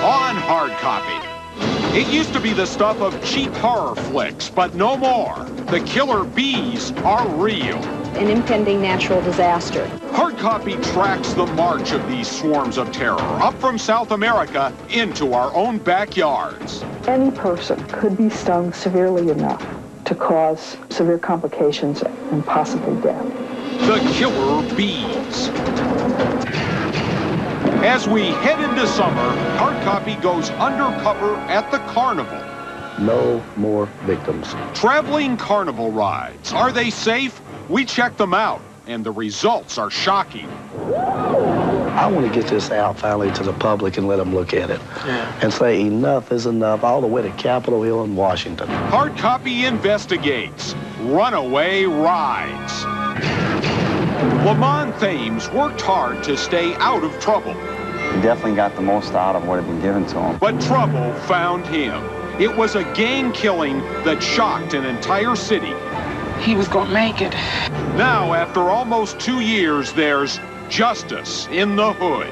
on Hard Copy. It used to be the stuff of cheap horror flicks, but no more. The killer bees are real. An impending natural disaster. Hard Copy tracks the march of these swarms of terror up from South America into our own backyards. Any person could be stung severely enough to cause severe complications and possibly death. The killer bees. As we head into summer, Hard Copy goes undercover at the carnival. No more victims. Traveling carnival rides. Are they safe? We check them out, and the results are shocking. I want to get this out finally to the public and let them look at it. And say enough is enough, all the way to Capitol Hill in Washington. Hard Copy investigates runaway rides. Lamont Thames worked hard to stay out of trouble. He definitely got the most out of what had been given to him. But trouble found him. It was a gang killing that shocked an entire city. He was gonna make it. Now, after almost 2 years, there's justice in the hood.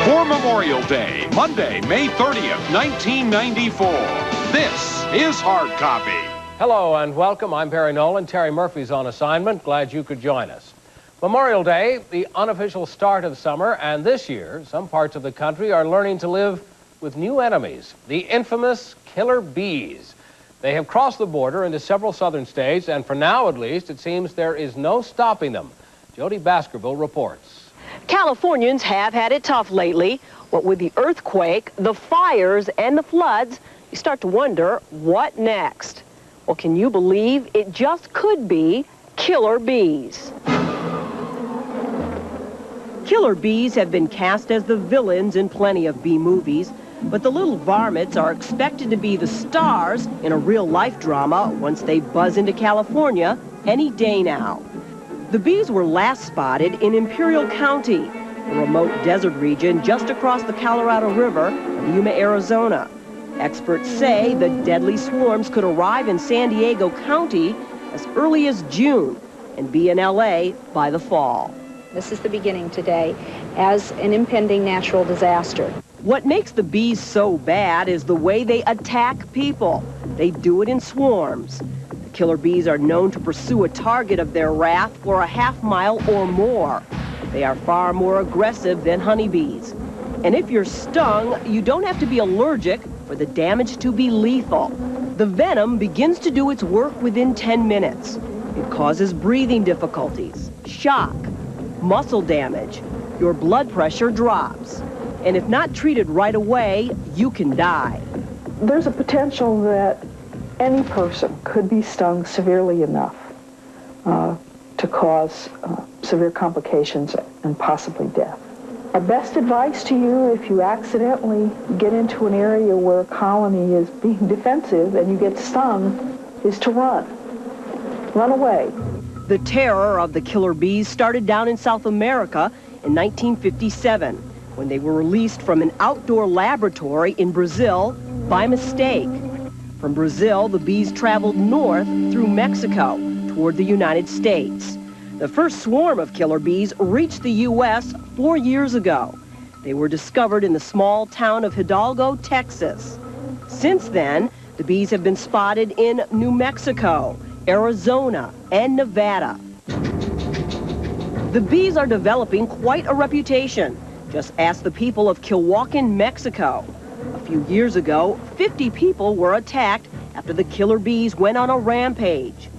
For Memorial Day, Monday, May 30th, 1994, this is Hard Copy. Hello and welcome. I'm Barry Nolan. Terry Murphy's on assignment. Glad you could join us. Memorial Day, the unofficial start of summer, and this year, some parts of the country are learning to live with new enemies, the infamous killer bees. They have crossed the border into several southern states, and for now at least, it seems there is no stopping them. Jody Baskerville reports. Californians have had it tough lately. What with the earthquake, the fires, and the floods, you start to wonder, what next? Well, can you believe it just could be killer bees? Killer bees have been cast as the villains in plenty of bee movies, but the little varmints are expected to be the stars in a real-life drama once they buzz into California any day now. The bees were last spotted in Imperial County, a remote desert region just across the Colorado River of Yuma, Arizona. Experts say the deadly swarms could arrive in San Diego County as early as June and be in LA by the fall. This is the beginning today as an impending natural disaster. What makes the bees so bad is the way they attack people. They do it in swarms. The killer bees are known to pursue a target of their wrath for a half-mile or more. They are far more aggressive than honeybees. And if you're stung, you don't have to be allergic for the damage to be lethal. The venom begins to do its work within 10 minutes. It causes breathing difficulties, shock, muscle damage. Your blood pressure drops. And if not treated right away, you can die. There's a potential that any person could be stung severely enough to cause severe complications and possibly death. Our best advice to you, if you accidentally get into an area where a colony is being defensive and you get stung, is to run. Run away. The terror of the killer bees started down in South America in 1957, when they were released from an outdoor laboratory in Brazil by mistake. From Brazil, the bees traveled north through Mexico toward the United States. The first swarm of killer bees reached the U.S. 4 years ago. They were discovered in the small town of Hidalgo, Texas. Since then, the bees have been spotted in New Mexico, Arizona, and Nevada. The bees are developing quite a reputation. Just ask the people of Kilhuacan, Mexico. A few years ago, 50 people were attacked after the killer bees went on a rampage.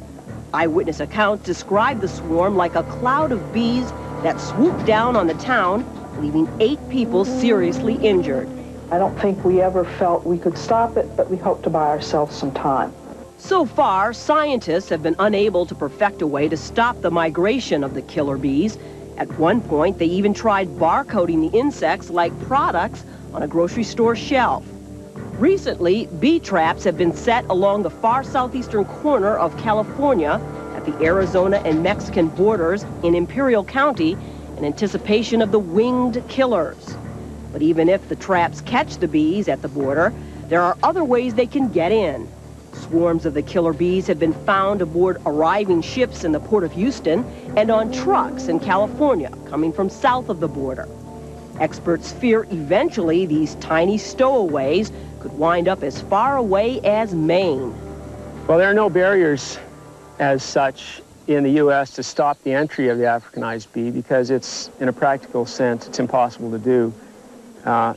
Eyewitness accounts describe the swarm like a cloud of bees that swooped down on the town, leaving 8 people seriously injured. I don't think we ever felt we could stop it, but we hope to buy ourselves some time. So far, scientists have been unable to perfect a way to stop the migration of the killer bees. At one point, they even tried barcoding the insects like products on a grocery store shelf. Recently, bee traps have been set along the far southeastern corner of California at the Arizona and Mexican borders in Imperial County in anticipation of the winged killers. But even if the traps catch the bees at the border, there are other ways they can get in. Swarms of the killer bees have been found aboard arriving ships in the port of Houston and on trucks in California coming from south of the border. Experts fear eventually these tiny stowaways could wind up as far away as Maine. Well, there are no barriers as such in the U.S. to stop the entry of the Africanized bee because it's, in a practical sense, it's impossible to do.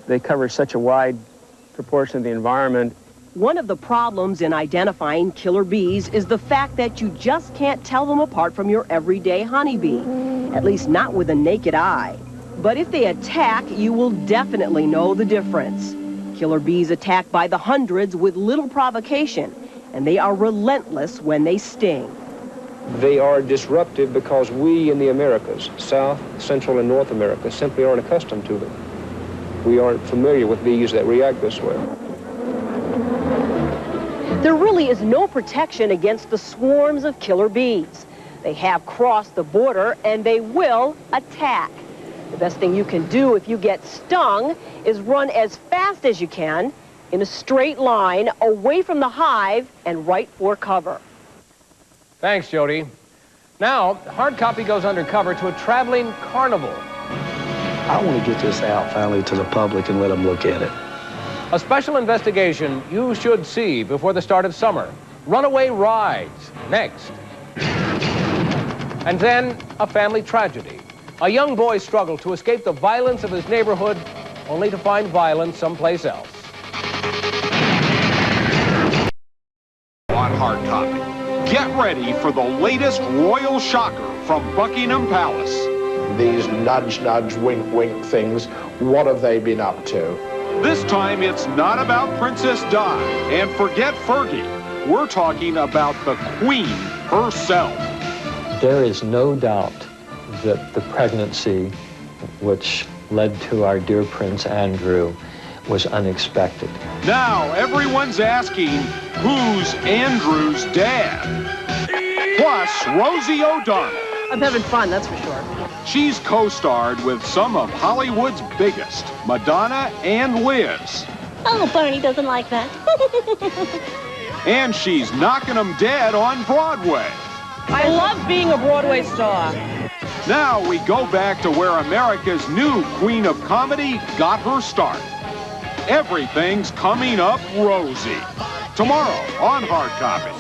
They cover such a wide proportion of the environment. One of the problems in identifying killer bees is the fact that you just can't tell them apart from your everyday honeybee, at least not with a naked eye. But if they attack, you will definitely know the difference. Killer bees attack by the hundreds with little provocation, and they are relentless when they sting. They are disruptive because we in the Americas, South, Central, and North America, simply aren't accustomed to them. We aren't familiar with bees that react this way. There really is no protection against the swarms of killer bees. They have crossed the border and they will attack. The best thing you can do if you get stung is run as fast as you can in a straight line away from the hive and right for cover. Thanks, Jody. Now, Hard Copy goes undercover to a traveling carnival. I want to get this out finally to the public and let them look at it. A special investigation you should see before the start of summer. Runaway rides, next. And then a family tragedy. A young boy struggled to escape the violence of his neighborhood, only to find violence someplace else. On Hard Copy, get ready for the latest royal shocker from Buckingham Palace. These nudge, nudge, wink, wink things, what have they been up to? This time it's not about Princess Di, and forget Fergie. We're talking about the Queen herself. There is no doubt that the pregnancy which led to our dear Prince Andrew was unexpected. Now everyone's asking, who's Andrew's dad? Plus, Rosie O'Donnell. I'm having fun, that's for sure. She's co-starred with some of Hollywood's biggest, Madonna and Liz. Oh, Barney doesn't like that. And she's knocking them dead on Broadway. I love being a Broadway star. Now we go back to where America's new queen of comedy got her start. Everything's coming up rosy. Tomorrow on Hard Copy.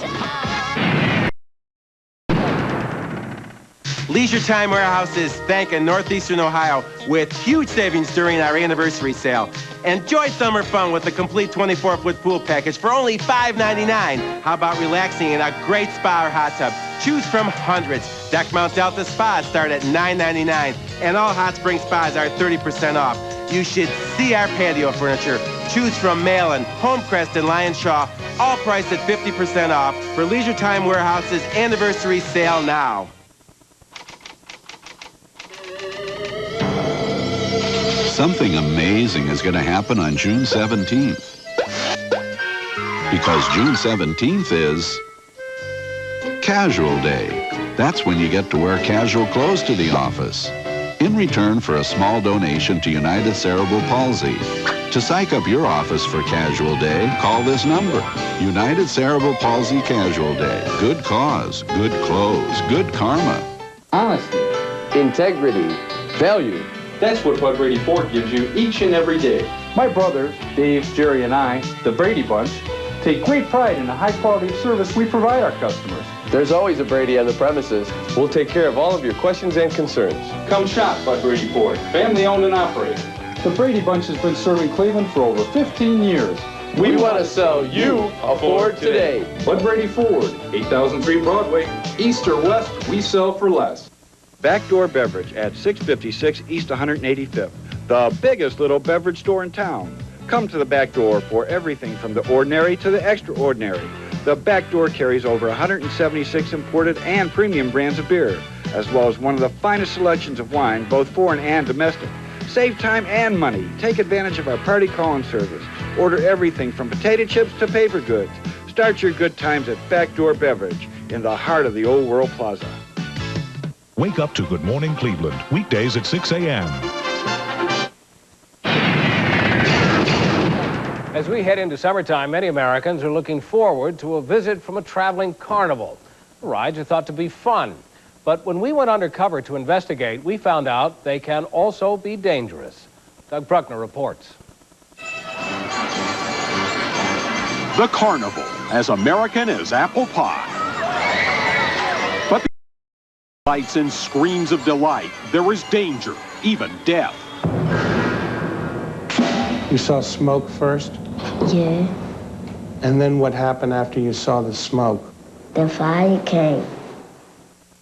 Leisure Time Warehouses thanking Northeastern Ohio with huge savings during our anniversary sale. Enjoy summer fun with a complete 24-foot pool package for only $5.99. How about relaxing in a great spa or hot tub? Choose from hundreds. Deck Mount Delta spas start at $9.99, and all hot spring spas are 30% off. You should see our patio furniture. Choose from Malin, Homecrest, and Lionshaw, all priced at 50% off for Leisure Time Warehouses anniversary sale now. Something amazing is going to happen on June 17th. Because June 17th is Casual Day. That's when you get to wear casual clothes to the office. In return for a small donation to United Cerebral Palsy. To psych up your office for Casual Day, call this number. United Cerebral Palsy Casual Day. Good cause, good clothes, good karma. Honesty, integrity, value. That's what Bud Brady Ford gives you each and every day. My brothers, Dave, Jerry, and I, the Brady Bunch, take great pride in the high quality of service we provide our customers. There's always a Brady on the premises. We'll take care of all of your questions and concerns. Come shop Bud Brady Ford, family owned and operated. The Brady Bunch has been serving Cleveland for over 15 years. We want to sell you a Ford today. Bud Brady Ford, 8003 Broadway. East or west, we sell for less. Backdoor Beverage at 656 East 185th, the biggest little beverage store in town. Come to the Back Door for everything from the ordinary to the extraordinary. The Back Door carries over 176 imported and premium brands of beer, as well as one of the finest selections of wine, both foreign and domestic. Save time and money. Take advantage of our party call-in service. Order everything from potato chips to paper goods. Start your good times at Backdoor Beverage in the heart of the Old World Plaza. Wake up to Good Morning Cleveland, weekdays at 6 a.m. As we head into summertime, many Americans are looking forward to a visit from a traveling carnival. The rides are thought to be fun, but when we went undercover to investigate, we found out they can also be dangerous. Doug Bruckner reports. The carnival, as American as apple pie. But the lights and screams of delight, there is danger, even death. You saw smoke first? Yeah. And then what happened after you saw the smoke? The fire came.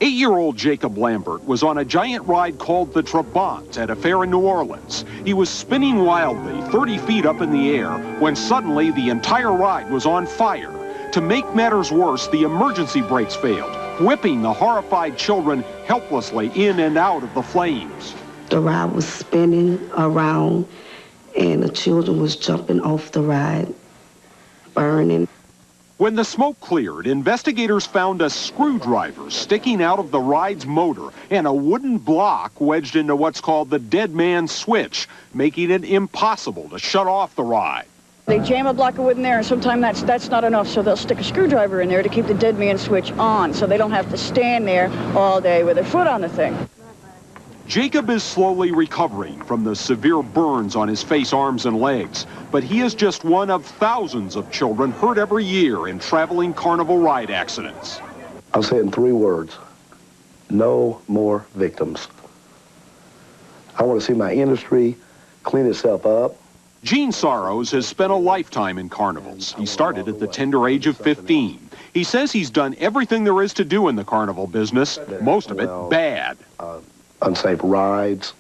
8-year-old Jacob Lambert was on a giant ride called the Trabant at a fair in New Orleans. He was spinning wildly 30 feet up in the air when suddenly the entire ride was on fire. To make matters worse, the emergency brakes failed, whipping the horrified children helplessly in and out of the flames. The ride was spinning around and the children was jumping off the ride, burning. When the smoke cleared, investigators found a screwdriver sticking out of the ride's motor and a wooden block wedged into what's called the dead man's switch, making it impossible to shut off the ride. They jam a block of wood in there, and sometimes that's not enough, so they'll stick a screwdriver in there to keep the dead man's switch on, so they don't have to stand there all day with their foot on the thing. Jacob is slowly recovering from the severe burns on his face, arms, and legs, but he is just one of thousands of children hurt every year in traveling carnival ride accidents. I'll say it in 3 words. No more victims. I want to see my industry clean itself up. Gene Saros has spent a lifetime in carnivals. He started at the tender age of 15. He says he's done everything there is to do in the carnival business, most of it bad. Unsafe rides,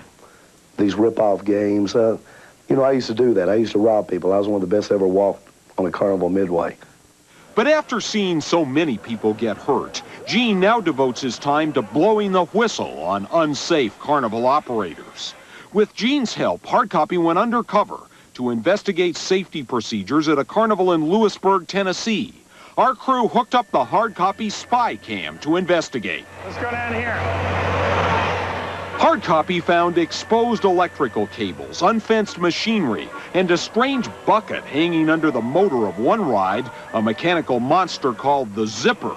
these rip-off games. You know, I used to do that. I used to rob people. I was one of the best ever walked on a carnival midway. But after seeing so many people get hurt, Gene now devotes his time to blowing the whistle on unsafe carnival operators. With Gene's help, Hardcopy went undercover to investigate safety procedures at a carnival in Lewisburg, Tennessee. Our crew hooked up the Hardcopy spy cam to investigate. Let's go down here. Hardcopy found exposed electrical cables, unfenced machinery, and a strange bucket hanging under the motor of one ride, a mechanical monster called the Zipper.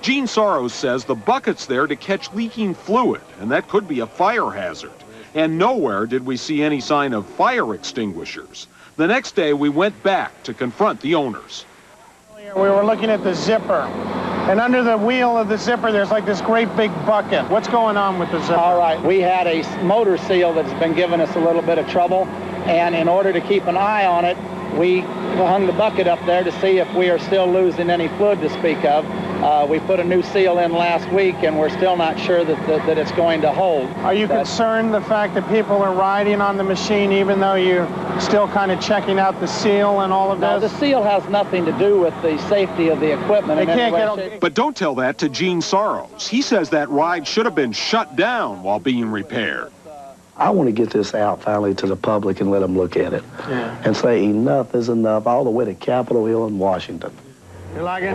Gene Saros says the bucket's there to catch leaking fluid, and that could be a fire hazard. And nowhere did we see any sign of fire extinguishers. The next day, we went back to confront the owners. We were looking at the Zipper, and under the wheel of the Zipper, there's like this great big bucket. What's going on with the Zipper? All right, we had a motor seal that's been giving us a little bit of trouble, and in order to keep an eye on it, we hung the bucket up there to see if we are still losing any fluid to speak of. We put a new seal in last week, and we're still not sure that it's going to hold. Are you concerned the fact that people are riding on the machine even though you're still kind of checking out the seal and all of this? No, the seal has nothing to do with the safety of the equipment. But don't tell that to Gene Saros. He says that ride should have been shut down while being repaired. I want to get this out finally to the public and let them look at it and say enough is enough, all the way to Capitol Hill in Washington. You like it?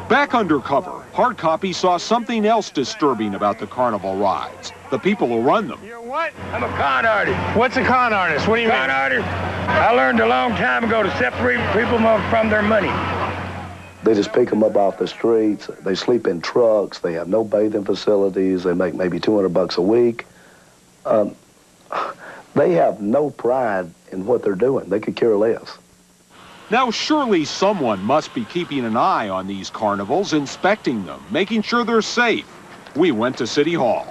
Back undercover, Hardcopy saw something else disturbing about the carnival rides. The people who run them. You're what? I'm a con artist. What's a con artist? What do you mean? Con artist? I learned a long time ago to separate people from their money. They just pick them up off the streets. They sleep in trucks. They have no bathing facilities. They make maybe $200 a week. They have no pride in what they're doing. They could care less. Now, surely someone must be keeping an eye on these carnivals, inspecting them, making sure they're safe. We went to City Hall.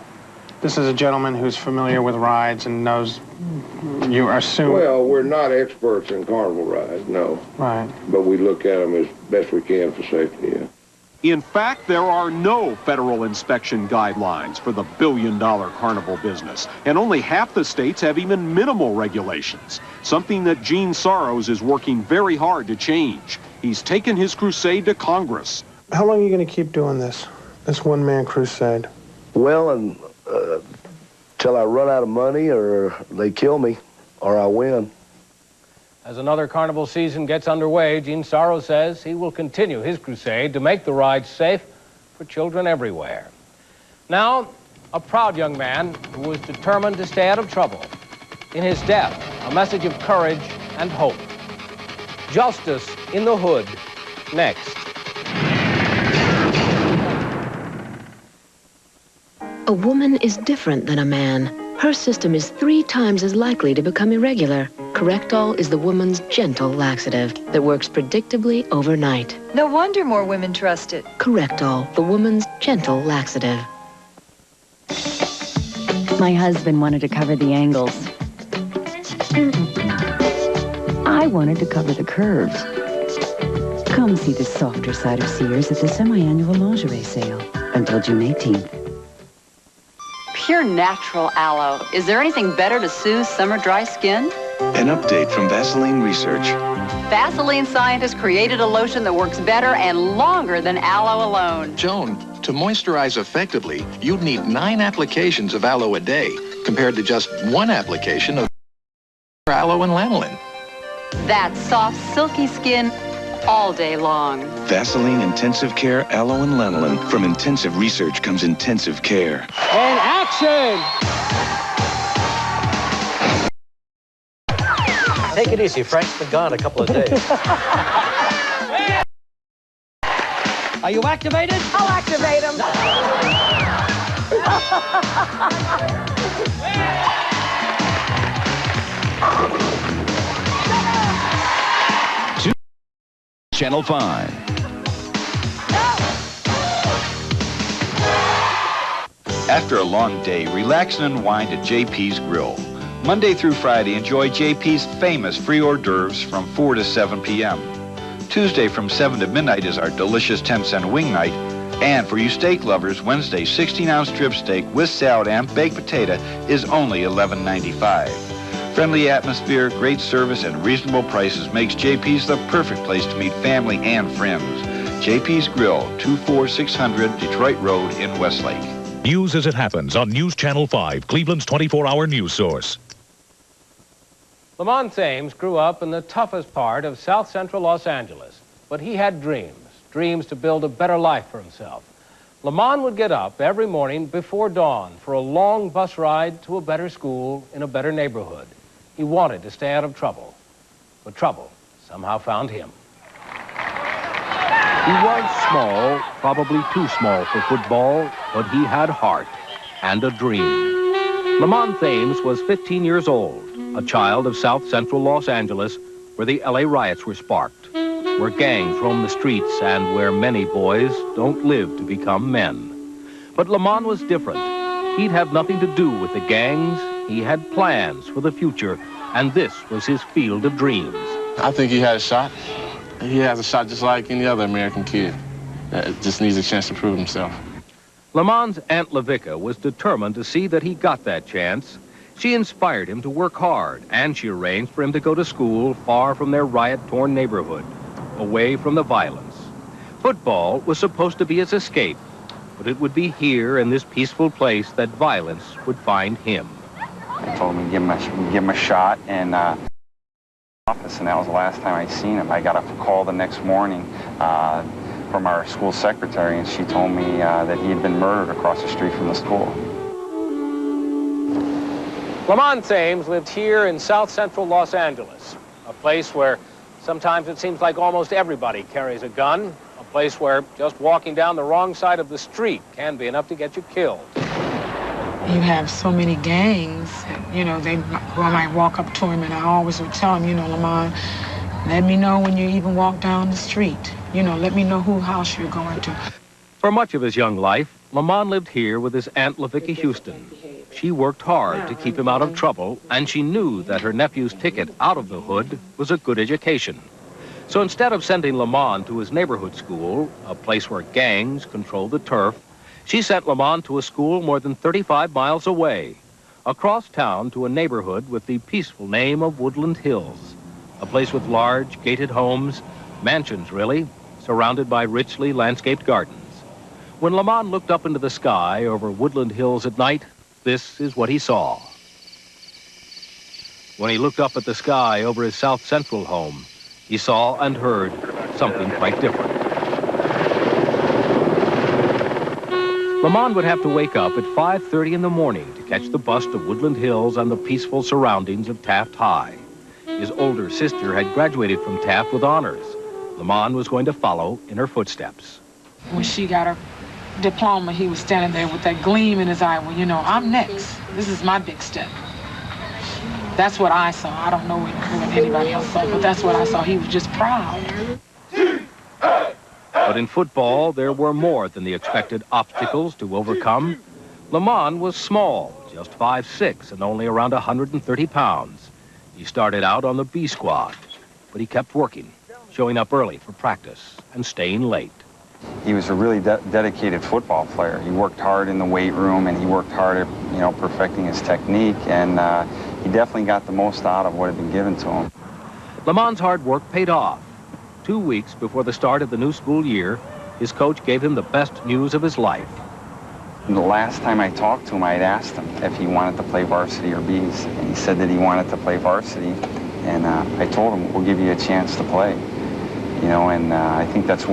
This is a gentleman who's familiar with rides and knows you assume... Well, we're not experts in carnival rides, no. Right. But we look at them as best we can for safety, yeah. In fact, there are no federal inspection guidelines for the billion-dollar carnival business, and only half the states have even minimal regulations, something that Gene Saros is working very hard to change. He's taken his crusade to Congress. How long are you going to keep doing this one-man crusade? Well, till I run out of money or they kill me or I win. As another carnival season gets underway, Gene Saros says he will continue his crusade to make the rides safe for children everywhere. Now, a proud young man who was determined to stay out of trouble. In his death, a message of courage and hope. Justice in the Hood, next. A woman is different than a man. Her system is 3 times as likely to become irregular. Correctol is the woman's gentle laxative that works predictably overnight. No wonder more women trust it. Correctol, the woman's gentle laxative. My husband wanted to cover the angles. I wanted to cover the curves. Come see the softer side of Sears at the semi-annual lingerie sale until June 18th. Pure natural aloe. Is there anything better to soothe summer dry skin? An update from Vaseline Research. Vaseline scientists created a lotion that works better and longer than aloe alone. Joan, to moisturize effectively, you'd need 9 applications of aloe a day, compared to just 1 application of aloe and lanolin. That soft, silky skin all day long. Vaseline Intensive Care Aloe and Lanolin. From intensive research comes intensive care. And action! Take it easy. Frank's been gone a couple of days. Are you activated? I'll activate him. Channel 5. After a long day, relax and unwind at JP's Grill. Monday through Friday, enjoy JP's famous free hors d'oeuvres from 4 to 7 p.m. Tuesday from 7 to midnight is our delicious 10-cent wing night. And for you steak lovers, Wednesday 16-ounce strip steak with salad and baked potato is only $11.95. Friendly atmosphere, great service, and reasonable prices makes JP's the perfect place to meet family and friends. JP's Grill, 24600 Detroit Road in Westlake. News as it happens on News Channel 5, Cleveland's 24-hour news source. Lamont Thames grew up in the toughest part of South Central Los Angeles, but he had dreams to build a better life for himself. Lamont would get up every morning before dawn for a long bus ride to a better school in a better neighborhood. He wanted to stay out of trouble, but trouble somehow found him. He was small, probably too small for football, but he had heart and a dream. Lamont Thames was 15 years old, a child of South Central Los Angeles, where the LA riots were sparked, where gangs roam the streets, and where many boys don't live to become men. But Lamont was different. He'd have nothing to do with the gangs. He had plans for the future, and this was his field of dreams. I think he had a shot. He has a shot just like any other American kid that just needs a chance to prove himself. Lamont's Aunt Lavica was determined to see that he got that chance. She inspired him to work hard, and she arranged for him to go to school far from their riot-torn neighborhood, away from the violence. Football was supposed to be his escape, but it would be here in this peaceful place that violence would find him. I told him to give him a shot, and office, and that was the last time I'd seen him. I got a call the next morning from our school secretary, and she told me that he had been murdered across the street from the school. Lamont Thames lived here in South Central Los Angeles, a place where sometimes it seems like almost everybody carries a gun, a place where just walking down the wrong side of the street can be enough to get you killed. You have so many gangs, you know, I might walk up to him, and I always would tell him, you know, Lamont, let me know when you even walk down the street. You know, let me know whose house you're going to. For much of his young life, Lamont lived here with his Aunt Lavica Houston. She worked hard to keep him out of trouble, and she knew that her nephew's ticket out of the hood was a good education. So instead of sending Lamont to his neighborhood school, a place where gangs controlled the turf, she sent Lamont to a school more than 35 miles away, across town to a neighborhood with the peaceful name of Woodland Hills, a place with large gated homes, mansions really, surrounded by richly landscaped gardens. When Lamont looked up into the sky over Woodland Hills at night, this is what he saw. When he looked up at the sky over his South Central home, he saw and heard something quite different. Lamont would have to wake up at 5:30 in the morning to catch the bus to Woodland Hills and the peaceful surroundings of Taft High. His older sister had graduated from Taft with honors. Lamont was going to follow in her footsteps. When she got her diploma, he was standing there with that gleam in his eye. Well, you know, I'm next. This is my big step. That's what I saw. I don't know what anybody else saw, but that's what I saw. He was just proud. But in football, there were more than the expected obstacles to overcome. Lamont was small, just 5'6", and only around 130 pounds. He started out on the B squad, but he kept working, showing up early for practice and staying late. He was a really dedicated football player. He worked hard in the weight room, and he worked hard at, you know, perfecting his technique, and he definitely got the most out of what had been given to him. Lamont's hard work paid off. 2 weeks before the start of the new school year, his coach gave him the best news of his life. And the last time I talked to him, I had asked him if he wanted to play varsity or B's, and he said that he wanted to play varsity, and I told him, we'll give you a chance to play. You know, and I think that's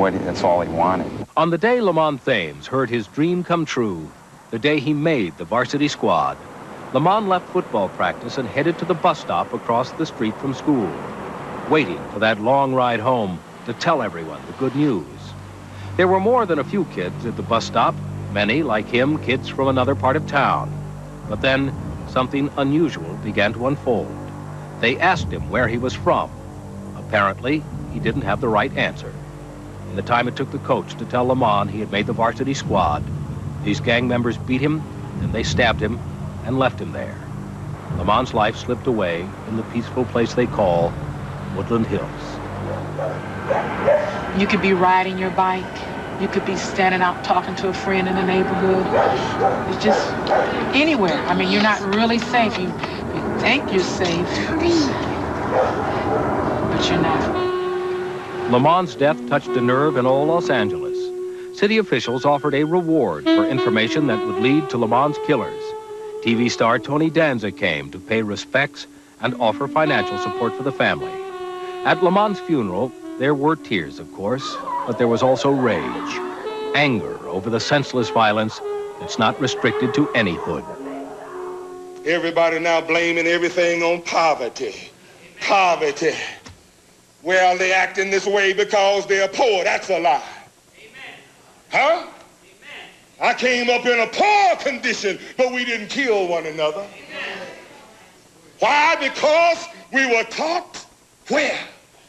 all he wanted. On the day Lamont Thames heard his dream come true, the day he made the varsity squad, Lamont left football practice and headed to the bus stop across the street from school, waiting for that long ride home to tell everyone the good news. There were more than a few kids at the bus stop, many, like him, kids from another part of town. But then something unusual began to unfold. They asked him where he was from. Apparently, he didn't have the right answer. In the time it took the coach to tell Lamont he had made the varsity squad, these gang members beat him, then they stabbed him and left him there. Lamont's life slipped away in the peaceful place they call Woodland Hills. You could be riding your bike. You could be standing out talking to a friend in the neighborhood. It's just anywhere. I mean, you're not really safe. You think you're safe, but you're not. Lamont's death touched a nerve in all Los Angeles. City officials offered a reward for information that would lead to Lamont's killers. TV star Tony Danza came to pay respects and offer financial support for the family. At Lamont's funeral, there were tears, of course, but there was also rage, anger over the senseless violence that's not restricted to any hood. Everybody now blaming everything on poverty. Poverty. Well, they acting this way because they're poor. That's a lie. Amen. Huh? Amen. I came up in a poor condition, but we didn't kill one another. Amen. Why? Because we were taught where?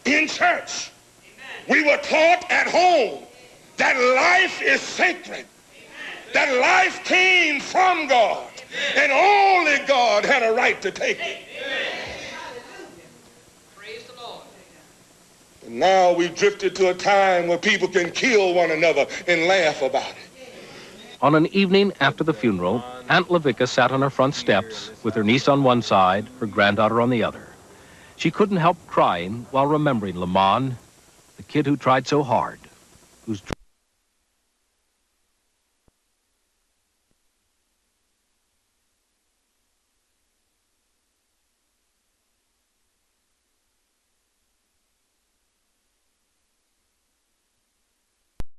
In church. Amen. We were taught at home that life is sacred. Amen. That life came from God. Amen. And only God had a right to take it. Now we've drifted to a time where people can kill one another and laugh about it. On an evening after the funeral, Aunt Lavica sat on her front steps with her niece on one side, her granddaughter on the other. She couldn't help crying while remembering Lamont, the kid who tried so hard, whose